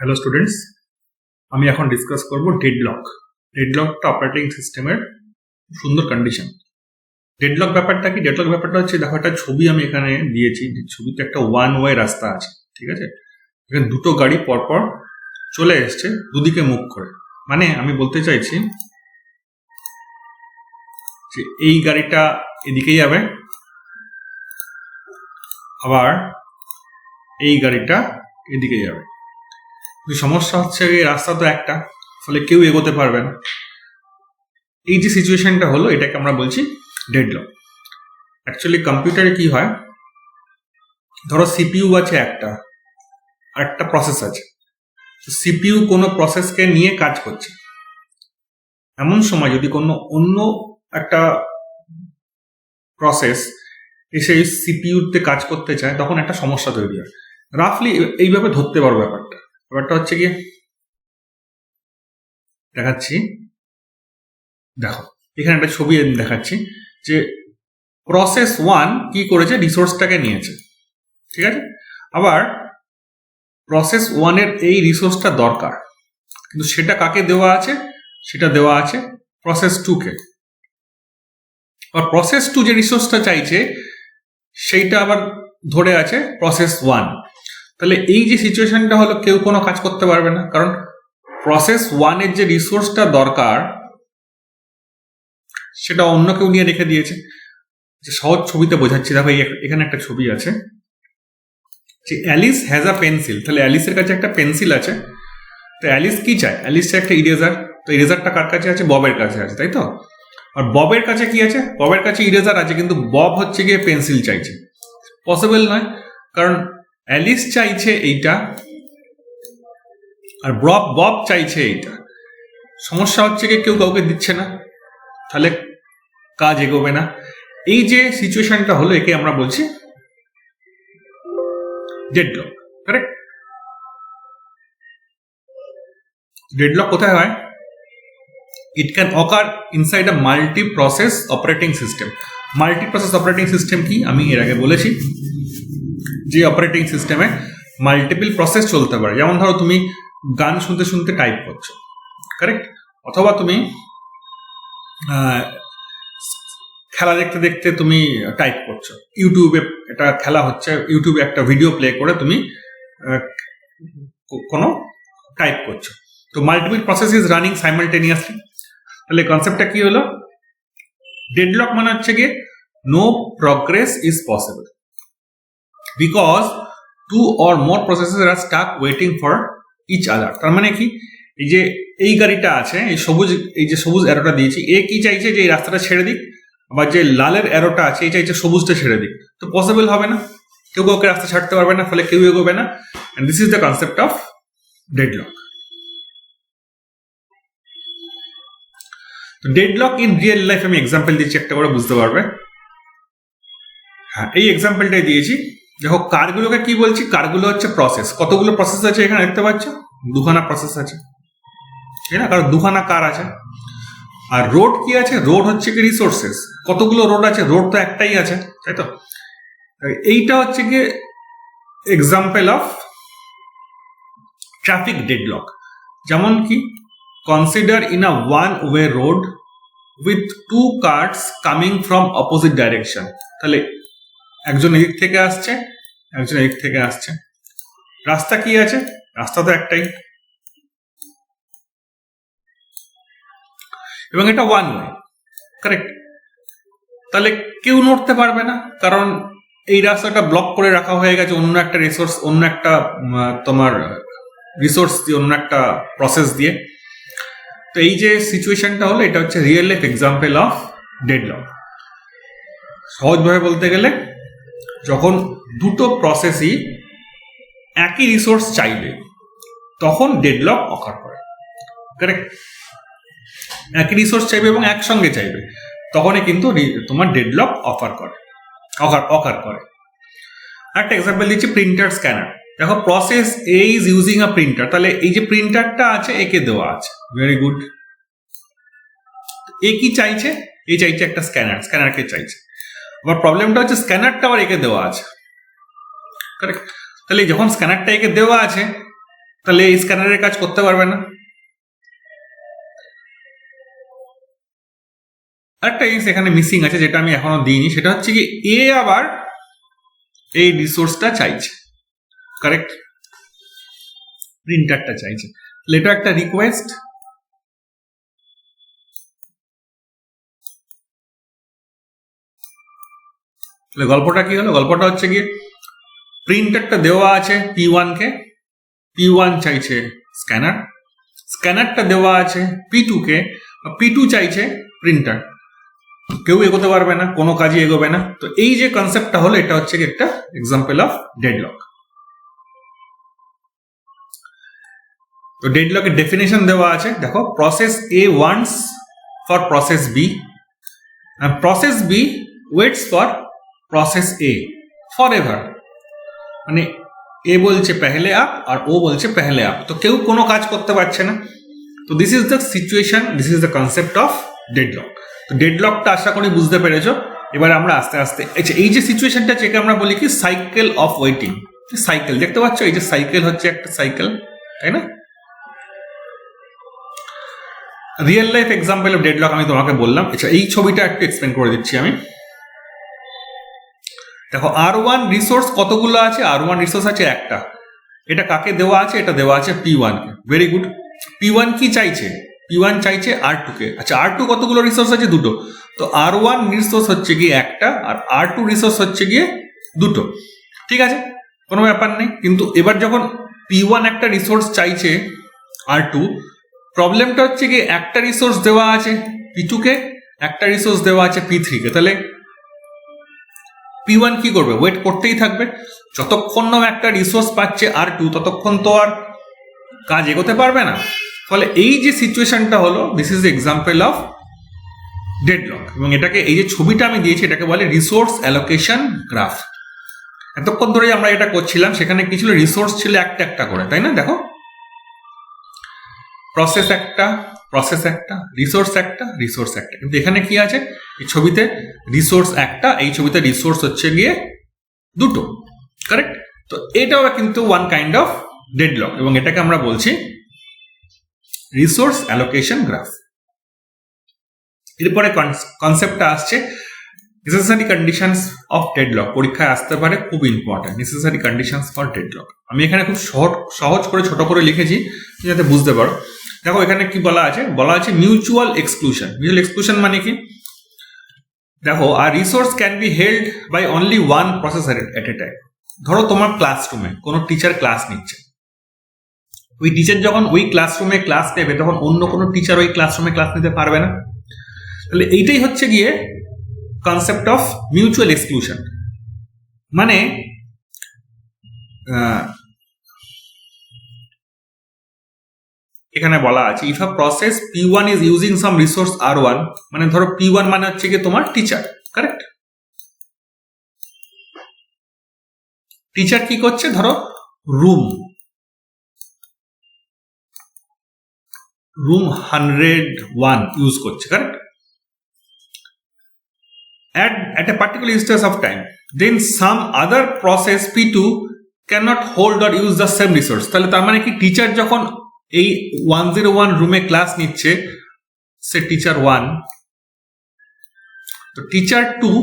Hello students, আমি এখন discuss করব ডেডলক। ডেডলকটা অপারেটিং সিস্টেমের সুন্দর কন্ডিশন। ডেডলক ব্যাপারটা কি? ডেডলক ব্যাপারটা হচ্ছে, দেখো একটা ছবি আমি এখানে দিয়েছি। ছবিতে একটা ওয়ান ওয়ে রাস্তা আছে, ঠিক আছে? এখানে দুটো গাড়ি পরপর চলে এসছে দুদিকে মুখ করে। মানে আমি বলতে চাইছি যে এই গাড়িটা এদিকে যাবে, আবার এই গাড়িটা এদিকে যাবে। সমস্যা হচ্ছে এই রাস্তা তো একটা, ফলে কেউ এগোতে পারবে না। এই যে সিচুয়েশনটা হলো, এটাকে আমরা বলছি ডেডলক। অ্যাকচুয়ালি কম্পিউটারে কি হয়, ধরো সিপিইউ আছে একটা, আর একটা প্রসেস আছে। সিপিইউ কোনো প্রসেসকে নিয়ে কাজ করছে। এমন সময় যদি কোনো অন্য একটা প্রসেস এসে সিপিইউতে কাজ করতে চায়, তখন একটা সমস্যা তৈরি হয়। রাফলি এইভাবে ধরতে পারো ব্যাপারটা। ব্যাপারটা হচ্ছে কি, দেখাচ্ছি, দেখো এখানে একটা ছবি দেখাচ্ছি যে প্রসেস 1 কি করেছে, রিসোর্সটাকে নিয়েছে, ঠিক আছে? আবার প্রসেস 1 এর এই রিসোর্সটা দরকার, কিন্তু সেটা কাকে দেওয়া আছে? সেটা দেওয়া আছে প্রসেস 2 কে। আর প্রসেস 2 যে রিসোর্সটা চাইছে সেইটা আবার ধরে আছে প্রসেস 1। তাহলে এই যে সিচুয়েশনটা হলো, কেউ কোনো কাজ করতে পারবে না, কারণ প্রসেস 1 এর যে রিসোর্সটা দরকার সেটা অন্য কেউ নিয়ে রেখে দিয়েছে। যে সহজ ছবিতে বোঝাচ্ছি, দেখো এখানে একটা ছবি আছে যে অ্যালিস হ্যাজ আ পেন্সিল। তাহলে অ্যালিসের কাছে একটা পেন্সিল আছে। তো অ্যালিস কি চায়? অ্যালিস চায় একটা ইরেজার। তো ইরেজারটা কার কাছে আছে? ববের কাছে আছে, তাই তো? আর ববের কাছে কি আছে? ববের কাছে ইরেজার আছে, কিন্তু বব হচ্ছে গিয়ে পেন্সিল চাইছে। পসিবল নয়, কারণ অ্যালিস চাইছে এইটা আর বব চাইছে এইটা। সমস্যা হচ্ছে কি, কেউ কাউকে দিচ্ছে না, তাহলে কাজ এগোবে না। এই যে সিচুয়েশনটা হলো, একে আমরা বলছি ডেডলক। কারেক্ট? ডেডলক কোথায় হয়? It can ochre inside a multi process operating system. Multi process operating system কি আমি এর আগে বলেছি, যে অপারেটিং সিস্টেমে মাল্টিপল প্রসেস চলতে পারে। যেমন ধরো তুমি গান শুনতে শুনতে টাইপ করছো, কারেক্ট? অথবা তুমি খেলা দেখতে দেখতে তুমি টাইপ করছো। ইউটিউবে একটা খেলা হচ্ছে, ইউটিউবে একটা ভিডিও প্লে করে তুমি কোনো টাইপ করছো। তো multiple process is running simultaneously. তাহলে কনসেপ্টটা কি হলো? ডেডলক মানে হচ্ছে গিয়ে no progress is possible because 2 or more processes are stuck waiting for each other. তার মানে কি, এই যে এই গাড়িটা আছে, এই যে সবুজ অ্যারোটা দিয়েছি, এ কি চাইছে? যে এই রাস্তাটা ছেড়ে দিক। আবার যে লালের অ্যারোটা আছে, এই চাইছে সবুজটা ছেড়ে দিক। তো পসিবল হবে না, কেউ কাউকে রাস্তা ছাড়তে পারবে না, ফলে কেউ এগোবে না। And this is the concept of deadlock. তো ডেডলক ইন রিয়েল লাইফ আমি এক্সাম্পল দিচ্ছি, একটা করে বুঝতে পারবে। হ্যাঁ, এই এক্সাম্পলটাই দিয়েছি। দেখো কারগুলোকে কি বলছি? কারগুলো হচ্ছে প্রসেস। কতগুলো প্রসেস আছে এখানে দেখতে পাচ্ছ? 2খানা প্রসেস আছে, ঠিক না? কারণ 2খানা কার আছে। আর রোড কি আছে? রোড হচ্ছে কি রিসোর্সেস। কতগুলো রোড আছে? রোড তো একটাই আছে, তাই তো? এইটা হচ্ছে কি এক্সাম্পল অফ ট্রাফিক ডেডলক। যেমন কি, consider in a one way road with 2 cars coming from opposite direction. তাহলে একজন এদিক থেকে আসছে, একজন এদিক থেকে আসছে। রাস্তা কি আছে? রাস্তা তো একটাই, এবং এটা ওয়ান ওয়ে, কারেক্ট? তাহলে কেউ নড়তে পারবে না, কারণ এই রাস্তাটা ব্লক করে রাখা হয়ে গেছে অন্য একটা রিসোর্স, অন্য একটা তোমার রিসোর্স দিয়ে, অন্য একটা প্রসেস দিয়ে। তো এই যে সিচুয়েশনটা হলো, এটা হচ্ছে real life example of deadlock. সহজভাবে বলতে গেলে, যখন দুটো প্রসেসই একই রিসোর্স চাইবে, তখন ডেডলক অকার করে, কারেক্ট? একই রিসোর্স চাইবে এবং একসঙ্গে চাইবে, তখনই কিন্তু তোমার ডেডলক অকার করে। একটা এক্সাম্পল দিচ্ছি, প্রিন্টার স্ক্যানার। দেখো process A is using a printer. তাহলে এই যে প্রিন্টারটা আছে, একে দেওয়া আছে, ভেরি গুড। এ কি চাইছে? এ চাইছে একটা স্ক্যানারকে চাইছে। আবার প্রবলেমটা হচ্ছে স্ক্যানারটা আবার একে দেওয়া আছে, কারেক্ট? তাহলে যখন স্ক্যানারটা একে দেওয়া আছে, তাহলে এই স্ক্যানারের কাজ করতে পারবে না। একটা জিনিস এখানে মিসিং আছে যেটা আমি এখনো দিইনি, সেটা হচ্ছে কি এ আবার এই রিসোর্সটা চাইছে, কারেক্ট, প্রিন্টারটা চাইছে, এটা একটা রিকোয়েস্ট। গল্পটা কি হলো? গল্পটা হচ্ছে কি প্রিন্টারটা দেওয়া আছে P1 কে, P1 চাইছে স্ক্যানার, স্ক্যানারটা দেওয়া আছে P2 কে, P2 চাইছে প্রিন্টার। কেউ এগোতে পারবে না, কোনো কাজই এগোবে না। তো এই যে কনসেপ্টটা হলো, এটা হচ্ছে কি একটা এক্সাম্পল অফ ডেডলক। তো ডেডলকের ডেফিনেশন দেওয়া আছে, দেখো, process A wants for process B and process B waits for process A forever. মানে এ বলছে পেহলে আপ আর ও বলছে পেহলে আপ, তো কেউ কোনো কাজ করতে পারছে না। তো this is the situation, this is the concept of deadlock. তো ডেডলকটা আশা করি বুঝতে পেরেছো। এবার আমরা আস্তে আস্তে, আচ্ছা, এই যে সিচুয়েশনটা যেকে আমরা বলি কি সাইকেল অফ ওয়েটিং। সাইকেল দেখতে পাচ্ছ, এই যে সাইকেল হচ্ছে একটা সাইকেল, তাই না? Real life example of deadlock আমি তোমাকে বললাম। আচ্ছা, এই ছবিটা একটু এক্সপ্লেন করে দিচ্ছি আমি। দেখো, R1 রিসোর্স কতগুলো আছে? R1 রিসোর্স আছে একটা। এটা কাকে দেওয়া আছে? এটা দেওয়া আছে P1 কে। Very good. P1 কি চাইছে? P1 চাইছে R2 কে। আচ্ছা, R2 কতগুলো রিসোর্স আছে? দুটো। তো R1 রিসোর্স হচ্ছে গিয়ে একটা, আর R2 রিসোর্স হচ্ছে গিয়ে দুটো। ঠিক আছে, কোনো ব্যাপার নেই। কিন্তু এবার যখন P1 একটা রিসোর্স চাইছে R2, প্রবলেমটা হচ্ছে কি একটা রিসোর্স দেওয়া আছে P2 কে, একটা রিসোর্স দেওয়া আছে P3 কে। তাহলে P1 কি করবে? ওয়েট করতেই থাকবে। যতক্ষণ না একটা রিসোর্স পাচ্ছে R2, ততক্ষণ তো আর কাজ এগোতে পারবে না। ফলে এই যে সিচুয়েশনটা হলো, this is example of deadlock. এবং এটাকে, এই যে ছবিটা আমি দিয়েছি, এটাকে বলে রিসোর্স অ্যালোকেশন গ্রাফ। এতক্ষণ ধরে আমরা এটা করছিলাম, সেখানে কি ছিল? রিসোর্স ছিল একটা একটা করে, তাই না? দেখো, প্রসেস একটা, প্রসেস একটা, রিসোর্স একটা, রিসোর্স একটা। কিন্তু এখানে কি আছে? এই ছবিতে রিসোর্স একটা, এই ছবিতে রিসোর্স হচ্ছে গিয়ে দুটো, কারেক্ট? তো এটাও কিন্তু ওয়ান কাইন্ড অফ ডেডলক, এবং এটাকে আমরা বলছি রিসোর্স অ্যালোকেশন গ্রাফ। এরপরে কনসেপ্টটা আসছে নেসেসারি কন্ডিশনস অফ ডেডলক। পরীক্ষায় আসতে পারে, খুব important, necessary conditions for deadlock. আমি এখানে খুব সহজ করে ছোট করে লিখেছি যাতে বুঝতে পারো। দেখো, এখানে কি বলা আছে? বলা আছে মিউচুয়াল এক্সক্লুশন। মিউচুয়াল এক্সক্লুশন মানে কি? দেখো, আর resource can be held by only one processor at a time. ধরো তোমার ক্লাসরুমে কোনো টিচার ক্লাস নিচ্ছে, ওই টিচার যখন ওই ক্লাসরুমে ক্লাস নেবে, তখন অন্য কোনো টিচার ওই ক্লাসরুমে ক্লাস নিতে পারবে না। তাহলে এইটাই হচ্ছে গিয়ে কনসেপ্ট অফ মিউচুয়াল এক্সক্লুশন। মানে এখানে বলা আছে if a process P1 is using some resource R1, মানে ধরো P1 মানে হচ্ছে গিয়ে তোমার টিচার, কারেক্ট? টিচার কি করছে? ধরো রুম 101 ইউজ করছে, correct? at a particular instance of time, then some other process P2 cannot hold or use the same resource. তাহলে তার মানে কি, টিচার যখন এই 101 রুমে ক্লাস নিচ্ছে, সে টিচার 1, তো টিচার 2,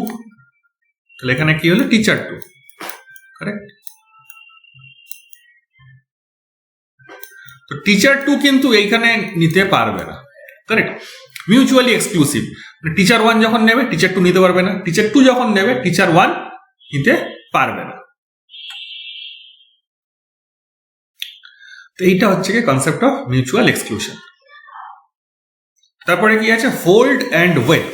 তাহলে এখানে কি হলো? Teacher 2, correct? তো টিচার 2 কিন্তু এইখানে নিতে পারবে না, কারেক্ট? Mutually exclusive. টিচার 1 যখন নেবে, টিচার 2 নিতে পারবে না। টিচার 2 যখন নেবে, টিচার 1 নিতে পারবে না। তো এইটা হচ্ছে কি কনসেপ্ট অফ মিউচুয়াল এক্সক্লুশন। তারপরে কি আছে? Hold and wait.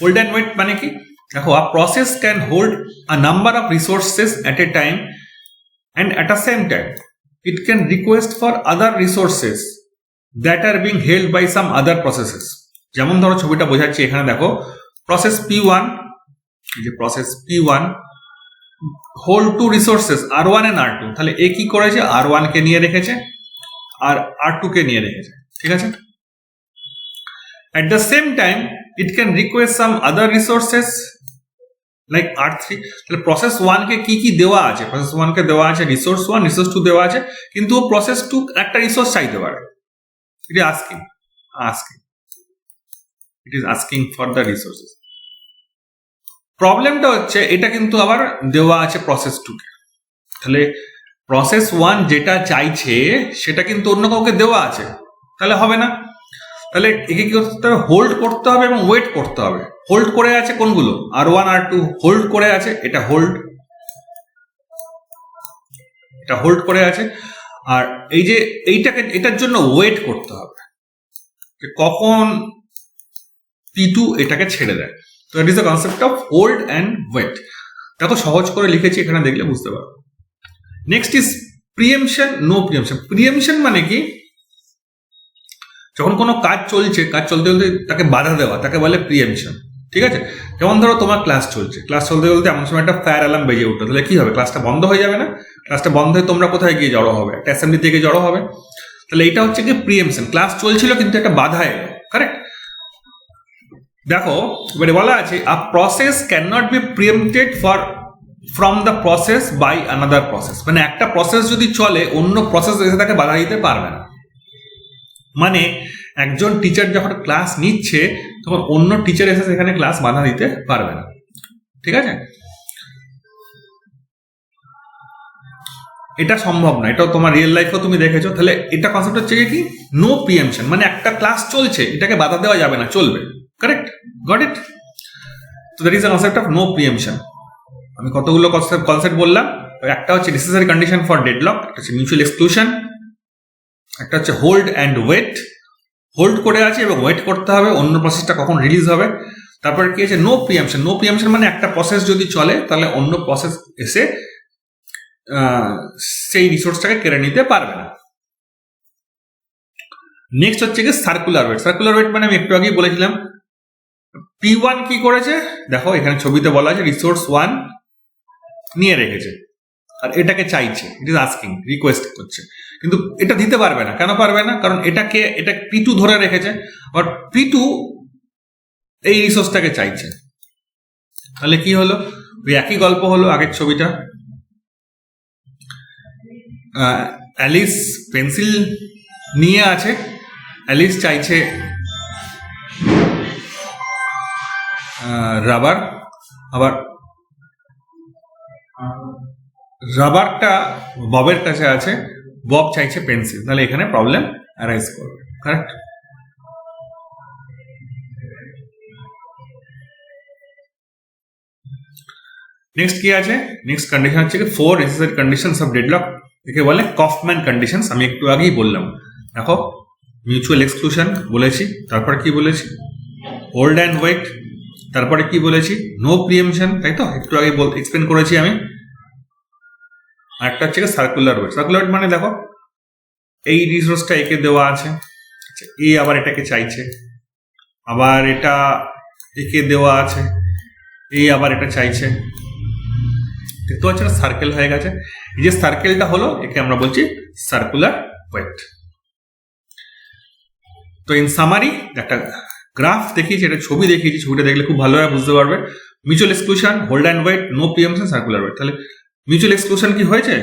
Hold and wait মানে কি? দেখো, a process can hold a number of resources at a time, and at a same time it can request for other resources that are being held by some other processes. যেমন ধরো ছবিটা বোঝাচ্ছি, এখানে দেখো, process P1, এই যে process P1 hold two resources R1 and R2। তাহলে এ কি করেছে? R1 কে নিয়ে রেখেছে আর R2 কে নিয়ে রেখেছে, ঠিক আছে? At the same time it can request some other resources like R3, তাহলে প্রসেস 1 কে কি দেওয়া আছে? প্রসেস 1 কে দেওয়া আছে রিসোর্স 1, রিসোর্স 2 দেওয়া আছে, কিন্তু প্রসেস 2 একটা রিসোর্স চাইতে পারে। It is asking for the resources. প্রবলেমটা হচ্ছে এটা কিন্তু আবার দেওয়া আছে প্রসেস 2 কে, তাহলে প্রসেস 1 যেটা চাইছে সেটা কিন্তু অন্য কাউকে দেওয়া আছে, তাহলে হবে না। তাহলে একে কি করতে হবে? হোল্ড করতে হবে এবং ওয়েট করতে হবে। হোল্ড করে আছে কোনগুলো? R1 R2 হোল্ড করে আছে, এটা হোল্ড করে আছে। আর এই যে এটার জন্য ওয়েট করতে হবে কখন P2 এটাকে ছেড়ে দেয়। তো it is the concept of hold and wait. দেখো সহজ করে লিখেছি, এখানে দেখলে বুঝতে পারো। Next is preemption, no preemption. Preemption মানে কি? যখন কোনো কাজ চলতে চলতে তাকে বাধা দেওয়া, তাকে বলে প্রিএমশন। ঠিক আছে, যেমন ধরো তোমার ক্লাস চলতে এমন সময় একটা ফায়ার অ্যালার্ম বেজে উঠলো, তাহলে কি হবে? ক্লাসটা বন্ধ হয়ে যাবে না? ক্লাসটা বন্ধ হয়ে তোমরা কোথায় গিয়ে জড়ো হবে? একটা অ্যাসেম্বলি থেকে জড়ো হবে। তাহলে এটা হচ্ছে কি প্রিএমশন। ক্লাস চলছিল কিন্তু একটা বাধা এলো, কারেক্ট? দেখো এবারে বলা আছে a process can not be preempted from the process by another process. মানে একটা প্রসেস যদি চলে, অন্য প্রসেস এসে তাকে বাধা দিতে পারবে না। মানে একজন টিচার যখন ক্লাস নিচ্ছে, তখন অন্য টিচার এসে সেখানে ক্লাস বাধা দিতে পারবে না। ঠিক আছে, এটা সম্ভব না, এটাও তোমার রিয়েল লাইফেও তুমি দেখেছো। তাহলে এটা কনসেপ্ট হচ্ছে কি? নো প্রিএমশন, মানে একটা ক্লাস চলছে, এটাকে বাধা দেওয়া যাবে না, চলবে। Correct, got it? তো that is the concept of no preemption. আমি কতগুলো কনসেপ্ট বললাম। একটা হচ্ছে নেসেসারি কন্ডিশন ফর ডেডলক, একটা হচ্ছে মিউচুয়াল এক্সক্লুশন, একটা হচ্ছে হোল্ড অ্যান্ড ওয়েট। হোল্ড করে আছে এবং ওয়েট করতে হবে অন্য প্রসেসটা কখন রিলিজ হবে। তারপরে কি আছে? নো প্রিএমশন। নো প্রিএমশন মানে একটা প্রসেস যদি চলে, তাহলে অন্য প্রসেস এসে সেই রিসোর্সটাকে কেড়ে নিতে পারবে না। নেক্সট হচ্ছে কি সার্কুলার ওয়েট। সার্কুলার ওয়েট মানে আমি একটু আগেই বলেছিলাম, P1 কি করেছে? দেখো এখানে ছবিতে বলা আছে রিসোর্স 1 নিয়ে রেখেছে আর এটাকে চাইছে, ইট ইজ আস্কিং, রিকোয়েস্ট করছে, কিন্তু এটা দিতে পারবে না। কেন পারবে না? কারণ এটা P2 ধরে রেখেছে, আর P2 এই রিসোর্সটাকে চাইছে। তাহলে কি হলো? ওই একই গল্প হলো আগের ছবিটা। অ্যালিস পেন্সিল নিয়ে আছে, অ্যালিস চাইছে রাবার, আবার রাবারটা ববের কাছে আছে, বব চাইছে পেন্সিল। তাহলে এখানে প্রবলেম অ্যারাইজ করবে, কারেক্ট? নেক্সট কি আছে? নেক্সট কন্ডিশন হচ্ছে কি 4 নেসেসারি কন্ডিশনস অফ ডেডলক। একে বলে কফম্যান কন্ডিশনস। আমি একটু আগেই বললাম। দেখো মিউচুয়াল এক্সক্লুশন বলেছি, তারপরে কি বলেছি? হোল্ড অ্যান্ড ওয়েট, তারপরে কি বলেছি? নো প্রিএমশন, তাই তো? একটু আগে এক্সপ্লেন করেছি আমি। আরেকটা হচ্ছে সার্কুলার ওয়েট। সার্কুলার ওয়েট মানে দেখো এই রিসোর্সটা একে দেওয়া আছে, এ আবার এটাকে চাইছে, আবার এটা একে দেওয়া আছে, এই আবার এটা চাইছে। দেখতে পাচ্ছ না, সার্কেল হয়ে গেছে। এই যে সার্কেলটা হলো, একে আমরা বলছি সার্কুলার ওয়েট। তো ইন সামারি একটা গ্রাফ দেখিয়েছি, এটা ছবি দেখিয়েছি, ছবিটা দেখলে খুব ভালোভাবে বুঝতে পারবে। Mutual exclusion, hold and wait, no preemption, circular wait. তাহলে মিউচুয়াল এক্সক্লুশন কি হয়েছে?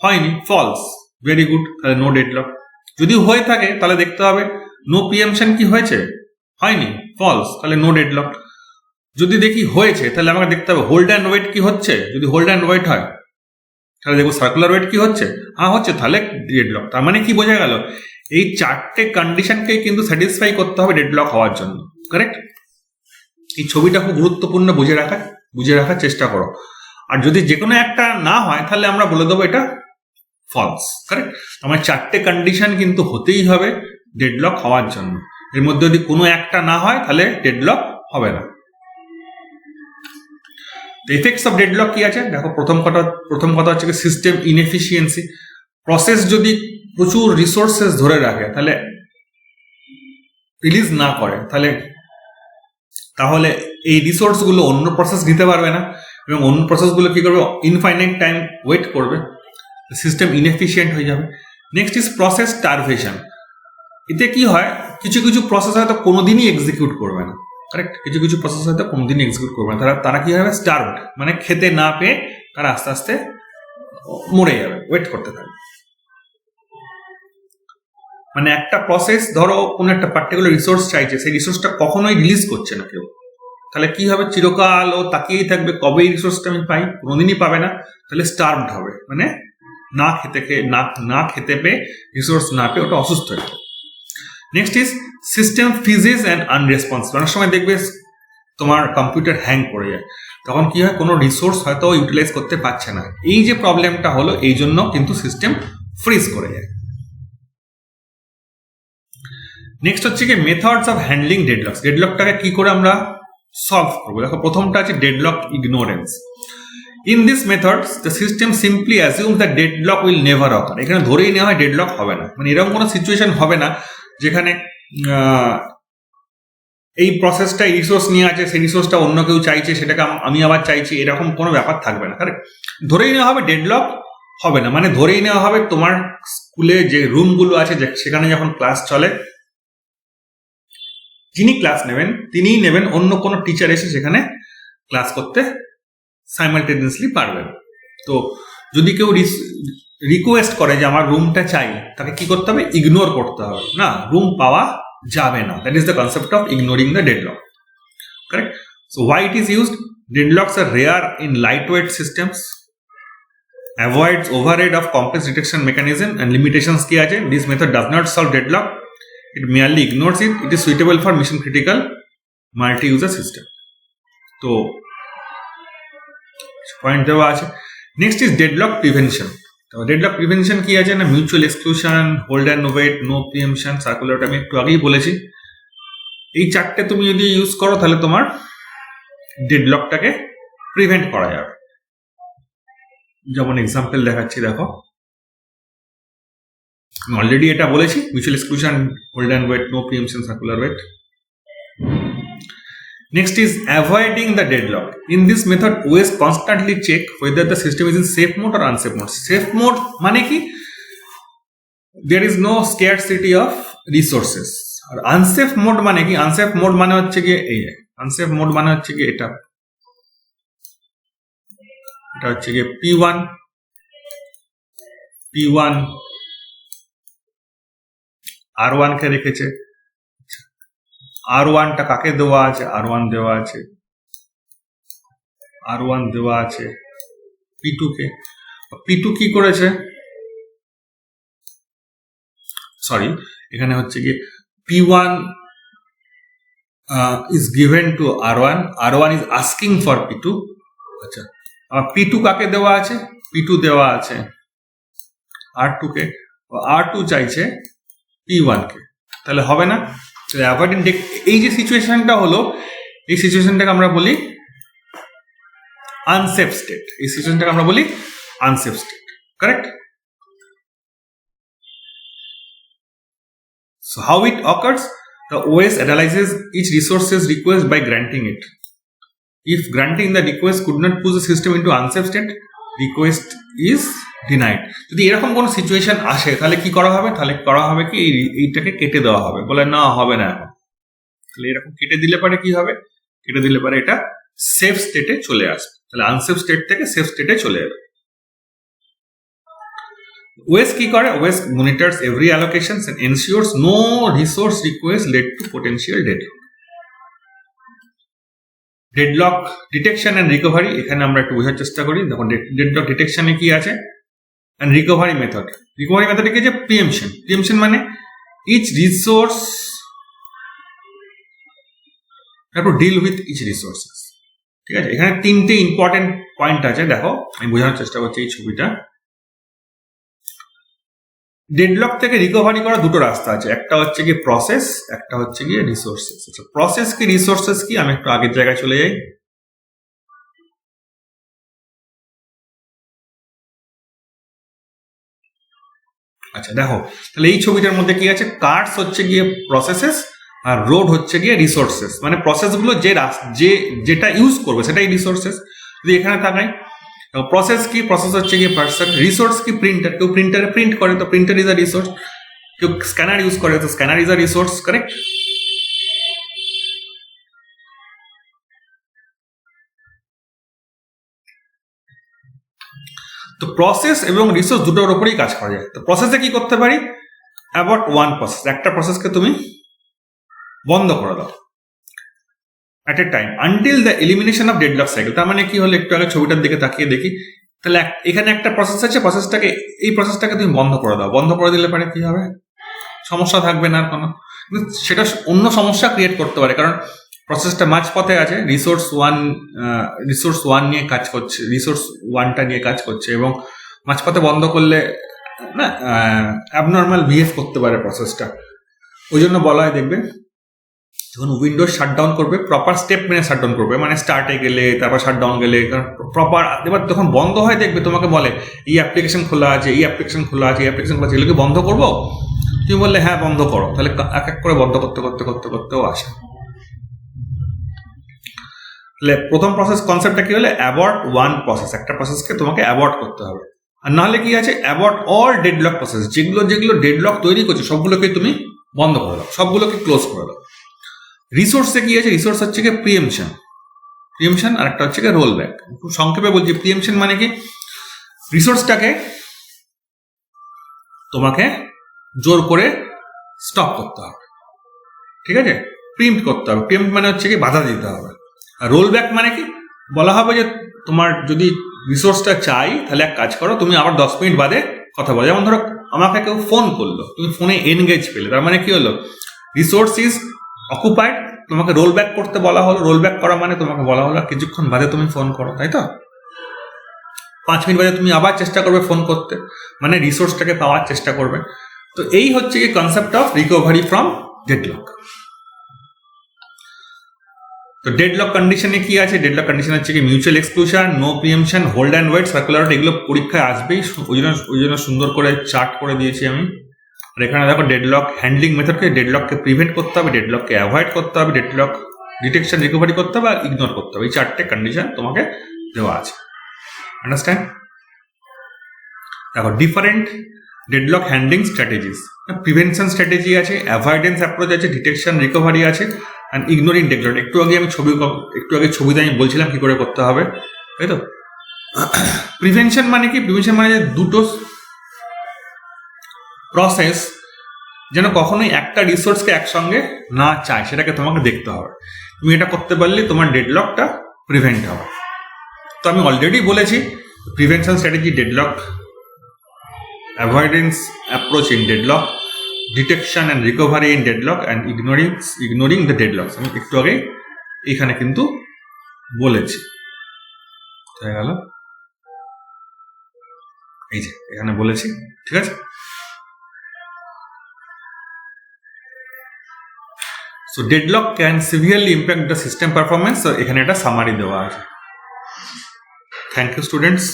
হয়নি, ফলস, ভেরি গুড, তাহলে নো ডেডলক। যদি হয়ে থাকে তাহলে দেখতে হবে নো প্রিএমশন কি হয়েছে? হয়নি, ফলস, তাহলে নো ডেডলক। যদি দেখি হয়েছে, তাহলে আমাকে দেখতে হবে হোল্ড অ্যান্ড ওয়েট কি হচ্ছে। যদি হোল্ড অ্যান্ড ওয়েট হয়, তাহলে দেখবো সার্কুলার ওয়েট কি হচ্ছে, হচ্ছে, তাহলে ডেডলক। তার মানে কি বোঝা গেল? এই 4টে কন্ডিশনকে কিন্তু স্যাটিসফাই করতে হবে ডেডলক হওয়ার জন্য, কারেক্ট? এই ছবিটা খুব গুরুত্বপূর্ণ, বুঝে রাখার চেষ্টা করো। আর যদি যে কোনো একটা না হয়, তাহলে আমরা বলে দেবো এটা ফলস, কারেক্ট? আমার 4টে কন্ডিশন কিন্তু হতেই হবে ডেডলক হওয়ার জন্য। এর মধ্যে যদি কোনো একটা না হয়, তাহলে ডেডলক হবে না। এফেক্টস অফ ডেডলক কি আছে? দেখো প্রথম কথা হচ্ছে সিস্টেম ইনএফিসিয়েন্সি। প্রসেস যদি প্রচুর রিসোর্সেস ধরে রাখে, তাহলে রিলিজ না করে, তাহলে এই রিসোর্সগুলো অন্য প্রসেস নিতে পারবে না, এবং অন্য প্রসেসগুলো কি করবে? ইনফাইনাইট টাইম ওয়েট করবে, সিস্টেম ইনএফিসিয়েন্ট হয়ে যাবে। Next is process starvation. এতে কি হয়? কিছু প্রসেস হয়তো কোনোদিনই এক্সিকিউট করবে না, কারেক্ট? কিছু কিছু প্রসেস হয়তো কোনোদিন এক্সিকিউট করবে না, তারা কি হবে, স্টার্ভড, মানে খেতে না পেয়ে তারা আস্তে আস্তে মরে যাবে, ওয়েট করতে থাকবে। মানে একটা প্রসেস ধরো কোনো একটা পার্টিকুলার রিসোর্স চাইছে, সেই রিসোর্সটা কখনোই রিলিজ করছে না কেউ, তাহলে কি হবে, চিরকাল ও তাকিয়েই থাকবে কবে এই রিসোর্সটা আমি পাই, কোনোদিনই পাবে না, তাহলে স্টার্ভড হবে, মানে না খেতে পেয়ে, রিসোর্স না পেয়ে ওটা অসুস্থ হয়ে যাবে। Next is system freezes and unresponsive. অনেক সময় দেখবে তোমার কম্পিউটার হ্যাং করে যায়, তখন কি হয়, কোনো রিসোর্স হয়তো ইউটিলাইজ করতে পারছে না, এই যে প্রবলেমটা হলো এই জন্য কিন্তু সিস্টেম ফ্রিজ করে যায়। নেক্সট হচ্ছে কি মেথডস অফ হ্যান্ডলিং ডেডলকস। ডেডলকটাকে কি করে আমরা সলভ করবো? দেখো, প্রথমটা আছে deadlock ignorance. In this methods the system simply assume the deadlock will never occur. এখানে ধরেই নেওয়া হয় ডেডলক হবে না, মানে এরকম কোনো সিচুয়েশন হবে না যেখানে এই প্রসেসটা রিসোর্স নিয়ে আছে, সেই রিসোর্সটা অন্য কেউ চাইছে, সেটাকে আমি আবার চাইছি, এরকম কোনো ব্যাপার থাকবে না। কারেক্ট? ধরেই নেওয়া হবে ডেডলক হবে না, মানে ধরেই নেওয়া হবে তোমার স্কুলে যে রুমগুলো আছে সেখানে যখন ক্লাস চলে, যিনি ক্লাস নেবেন তিনিই নেবেন, অন্য কোনো টিচার এসে সেখানে ক্লাস করতে সাইমালটেনিয়াসলি পারবেন। তো যদি কেউ রিকোয়েস্ট করে যে আমার রুমটা চাই, তাকে কি করতে হবে, ইগনোর করতে হবে, না রুম পাওয়া যাবে না। That is the concept of ignoring the deadlock. Correct? So why it is used? Deadlocks are rare in light weight systems, avoids overhead of complex detection mechanism and limitations কি আছে, this method does not solve deadlock, it merely ignores it, it is suitable for mission critical multi-user system. তো point দেওয়া আছে। Next is deadlock prevention. তো deadlock prevention কি আছে না, mutual exclusion, hold and wait, no preemption, সার্কুলারটা আমি একটু আগেই বলেছি। এই চারটে তুমি যদি ইউজ করো তাহলে তোমার ডেডলকটাকে প্রিভেন্ট করা যাবে। যেমন এক্সাম্পল দেখাচ্ছি, দেখো অলরেডি এটা বলেছি, mutual exclusion, hold and wait, no preemption, circular wait. Next is avoiding the deadlock. In this method, OS constantly check whether the system is in safe mode or unsafe mode. Safe mode মানে কি? There is no scarcity of resources. R unsafe mode মানে কি? Unsafe mode মানে হচ্ছে কি এই, unsafe mode মানে হচ্ছে কি এটা হচ্ছে কি P1 R1 কে রেখেছে, R1টা কাকে দেওয়া আছে, R1 দেওয়া আছে, R1 দেওয়া আছে P2 কে। P2 কি করেছে, সরি এখানে হচ্ছে কি P1 is given to R1, R1 is asking for P2। আচ্ছা, P2 কাকে দেওয়া আছে, P2 দেওয়া আছে R2 কে, R2 চাইছে P1 কে, তাহলে হবে না। এই যে সিচুয়েশনটা হলো, এই সিচুয়েশনটাকে আমরা বলি আনসেফ স্টেট, এই সিচুয়েশনটাকে আমরা বলি unsafe state. Correct? So how it occurs? The OS analyzes each resource's request by granting it. If granting the request could not push the system into unsafe state, request is denied. যদি এরকম কোনো situation আসে তাহলে কি করা হবে, তাহলে করা হবে কি এইটাকে কেটে দেওয়া হবে, বলে না হবে না এখন। তাহলে এরকম কেটে দিলে পারে কি হবে, কেটে দিলে পারে এটা সেফ স্টেটে চলে আসবে, তাহলে আনসেফ স্টেট থেকে সেফ স্টেটে চলে যাবে। OS কি করে, OS monitors every allocation and ensures no resource request led to potential deadlock. Deadlock detection and recovery, এখানে আমরা একটু বোঝার চেষ্টা করি। দেখো ডেডলক ডিটেকশনে কি আছে, অ্যান্ড রিকভারি মেথড, রিকভারি মেথডে কি আছে, প্রিএমশন। প্রিএমশন মানে each resource have to deal with each resources. ঠিক আছে, এখানে তিনটে ইম্পর্টেন্ট পয়েন্ট আছে, দেখো আমি বোঝানোর চেষ্টা করছি এই ছবিটা। ডেডলক থেকে রিকভারি করার দুটো রাস্তা আছে, একটা হচ্ছে গিয়ে প্রসেস, একটা হচ্ছে গিয়ে রিসোর্সেস। আচ্ছা, প্রসেস কি রিসোর্সেস কি, আমি একটু আগের জায়গায় চলে যাই। আচ্ছা দেখো, তাহলে এই ছবিটার মধ্যে কি আছে, কার্স হচ্ছে গিয়ে প্রসেসেস আর রোড হচ্ছে গিয়ে রিসোর্সেস, মানে প্রসেসগুলো যেটা ইউজ করবে সেটাই রিসোর্সেস। যদি এখানে তাকাই, প্রসেস কি, প্রসেস হচ্ছে গিয়ে পার্সন, রিসোর্স কি প্রিন্টার, কেউ প্রিন্টারে প্রিন্ট করে তো প্রিন্টার ইজ আ রিসোর্স, কেউ স্ক্যানার ইউজ করে তো scanner is a resource. Correct? তো প্রসেস এবং রিসোর্স দুটোর উপরেই কাজ করা যায়। তো প্রসেসে কি করতে পারি, অ্যাবর্ট ওয়ান প্রসেস, একটা প্রসেসকে তুমি বন্ধ করে দাও at a time until the elimination of deadlock cycle। তার মানে কি হলো, একটু আগে ছবিটার দিকে তাকিয়ে দেখি, তাহলে এখানে একটা প্রসেস আছে, এই প্রসেসটাকে তুমি বন্ধ করে দাও। বন্ধ করে দিলে পরে কি হবে, সমস্যা থাকবে না আর কোনো, সেটা অন্য সমস্যা ক্রিয়েট করতে পারে, কারণ প্রসেসটা মাঝপথে আছে, রিসোর্স ওয়ান নিয়ে কাজ করছে, রিসোর্স ওয়ানটা নিয়ে কাজ করছে, এবং মাঝপথে বন্ধ করলে না অ্যাবনর্মাল বিহেভ করতে পারে প্রসেসটা। ওই জন্য বলা হয়, দেখবে যখন উইন্ডোজ শাটডাউন করবে প্রপার স্টেপ মেনে শাটডাউন করবে, মানে স্টার্টে গেলে তারপর শাটডাউন গেলে প্রপার। এবার যখন বন্ধ হয় দেখবে তোমাকে বলে এই অ্যাপ্লিকেশন খোলা আছে, এই অ্যাপ্লিকেশন খোলা আছে, এই অ্যাপ্লিকেশন খোলা আছে, এগুলোকে বন্ধ করবো। তুমি বললে হ্যাঁ বন্ধ করো, তাহলে এক এক করে বন্ধ করতে করতে করতে করতেও আসে। তাহলে প্রথম প্রসেস কনসেপ্টটা কি হলে, অ্যাবর্ট ওয়ান প্রসেস, একটা প্রসেসকে তোমাকে অ্যাবর্ট করতে হবে। আর নাহলে কি আছে, অ্যাবর্ট অল ডেডলক প্রসেস, যেগুলো ডেডলক তৈরি করছে সবগুলোকে তুমি বন্ধ করে দাও, সবগুলোকে ক্লোজ করে দাও। রিসোর্সে কি আছে, রিসোর্স হচ্ছে কি প্রিএমশন, আর একটা হচ্ছে কি রোল ব্যাক। খুব সংক্ষেপে বলছি, প্রিএমশন মানে কি, রিসোর্সটাকে তোমাকে জোর করে স্টপ করতে হবে, ঠিক আছে, প্রিম্প্ট করতে হবে। প্রিম্প্ট মানে হচ্ছে কি বাধা দিতে হবে। আর রোল ব্যাক মানে কি, বলা হবে যে তোমার যদি রিসোর্সটা চাই তাহলে এক কাজ করো, তুমি আবার 10 মিনিট বাদে কথা বলো। যেমন ধরো আমাকে কেউ ফোন করলো, তুমি ফোনে এনগেজ পেলে, তার মানে কি হলো, রিসোর্স ইজ অকুপাইড, তোমাকে রোল ব্যাক করতে বলা হলো। রোল ব্যাক করা মানে তোমাকে বলা হলো কিছুক্ষণ বাদে তুমি ফোন করো, তাই তো 5 মিনিট বাদে তুমি আবার চেষ্টা করবে ফোন করতে, মানে রিসোর্সটাকে পাওয়ার চেষ্টা করবে। তো এই হচ্ছে কি concept of recovery from deadlock. তো ডেডলক কন্ডিশনে কি আছে, ডেডলক কন্ডিশন হচ্ছে কি mutual exclusion, no preemption, hold and wait, circularity, এগুলো পরীক্ষায় আসবেই, ওই জন্য সুন্দর করে চার্ট করে দিয়েছি আমি। আর এখানে দেখো ডেডলক হ্যান্ডলিং মেথডকে, ডেডলককে প্রিভেন্ট করতে হবে, ডেডলককে অ্যাভয়েড করতে হবে, ডেডলক ডিটেকশন রিকভারি করতে হবে, আর ইগনোর করতে হবে। এই 4টে কন্ডিশন তোমাকে দেওয়া আছে, আন্ডারস্ট্যান্ড? দেখো different deadlock handling strategies, prevention strategy আছে, অ্যাভয়েডেন্স অ্যাপ্রোচ আছে, ডিটেকশন রিকভারি আছে, অ্যান্ড ইগনোরিং ডেডলক। একটু আগে ছবিতে আমি বলছিলাম কি করে করতে হবে, তাই তো? প্রিভেনশন মানে কি, প্রিভেনশন মানে দুটো প্রসেস যেন কখনোই একটা রিসোর্সকে একসঙ্গে না চায়, সেটাকে তোমাকে দেখতে হবে। তুমি এটা করতে পারলে তোমার ডেডলকটা প্রিভেন্ট হবে। তো আমি অলরেডি বলেছি prevention strategy, deadlock avoidance approach in deadlock, detection and recovery in deadlock, and ignoring the deadlocks. আমি একটু আগে এখানে কিন্তু বলেছি, হয়ে গেল, এই যে এখানে বলেছি, ঠিক আছে? So deadlock can severely impact the system performance. So এখানে একটা সামারি দেওয়া আছে। Thank you students.